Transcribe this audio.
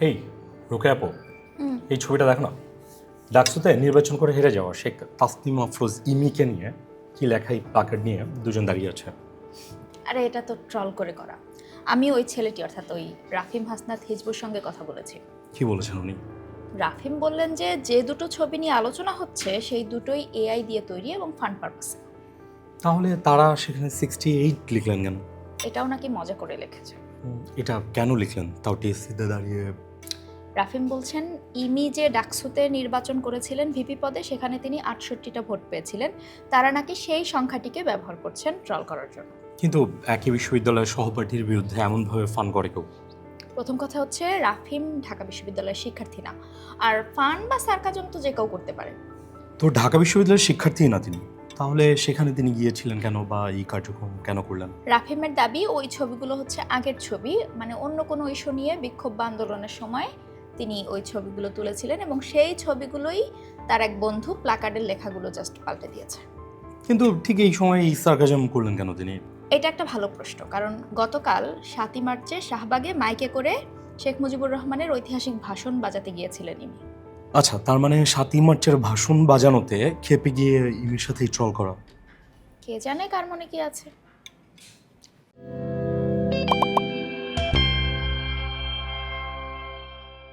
এই রোকেয়া আপু, এই ছবিটা দেখো না। ডাকসুতে নির্বাচন করে হেরে যাওয়া শেখ তাসনিম আফরোজ ইমিকে নিয়ে কি লেখাই প্লাকার্ড নিয়ে দুজন দাঁড়িয়ে আছে। আরে এটা তো ট্রল করে করা। আমি ওই ছেলেটি অর্থাৎ ওই রাফিম হাসনাত হিজবুর সঙ্গে কথা বলেছি। কি বলেছেন উনি? রাফিম বললেন যে যে দুটো ছবি নিয়ে আলোচনা হচ্ছে সেই দুটোই এআই দিয়ে তৈরি এবং ফান পারপাসে। তাহলে তারা সেখানে 68 লিখলেন কেন? এটাও নাকি মজা করে লিখেছে। এটা কেন লিখলেন তাও টিএসসিতে দাঁড়িয়ে? রাফিম বলছেন ইমি যে ডাকসুতে নির্বাচন করেছিলেন ভিপি পদে সেখানে তিনি 68টা ভোট পেয়েছিলেন, তারা নাকি সেই সংখ্যাটিকে ব্যবহার করছেন ট্রল করার জন্য। কিন্তু একই বিশ্ববিদ্যালয়ের সহপাঠীর বিরুদ্ধে এমনভাবে ফান করে কেউ? প্রথম কথা হচ্ছে রাফিম ঢাকা বিশ্ববিদ্যালয়ের শিক্ষার্থী না, আর ফান বা সার্কাজম তো যে কেউ করতে পারে। তো ঢাকা বিশ্ববিদ্যালয়ের শিক্ষার্থী না তিনি, তাহলে সেখানে তিনি গিয়েছিলেন কেন বা এই কার্যক্রম কেন করলেন? রাফিমের দাবি ওই ছবিগুলো হচ্ছে আগের ছবি, মানে অন্য কোনো ইস্যু নিয়ে বিক্ষোভ বা আন্দোলনের সময় তিনি ওই ছবিগুলো তুলেছিলেন এবং সেই ছবিগুলোই তার এক বন্ধু প্লাকার্ডের লেখাগুলো জাস্ট পাল্টে দিয়েছে। কিন্তু ঠিক এই সময় এই সার্কাজম করলেন কেন তিনি? এটা একটা ভালো প্রশ্ন, কারণ গতকাল 7ই মার্চে শাহবাগে মাইকে করে শেখ মুজিবুর রহমানের ঐতিহাসিক ভাষণ বাজাতে গিয়েছিলেন ইনি। আচ্ছা, তার মানে 7ই মার্চের ভাষণ বাজানোতে খেপে গিয়ে ইমির সাথেই ট্রল করা। কে জানে কার মনে কি আছে।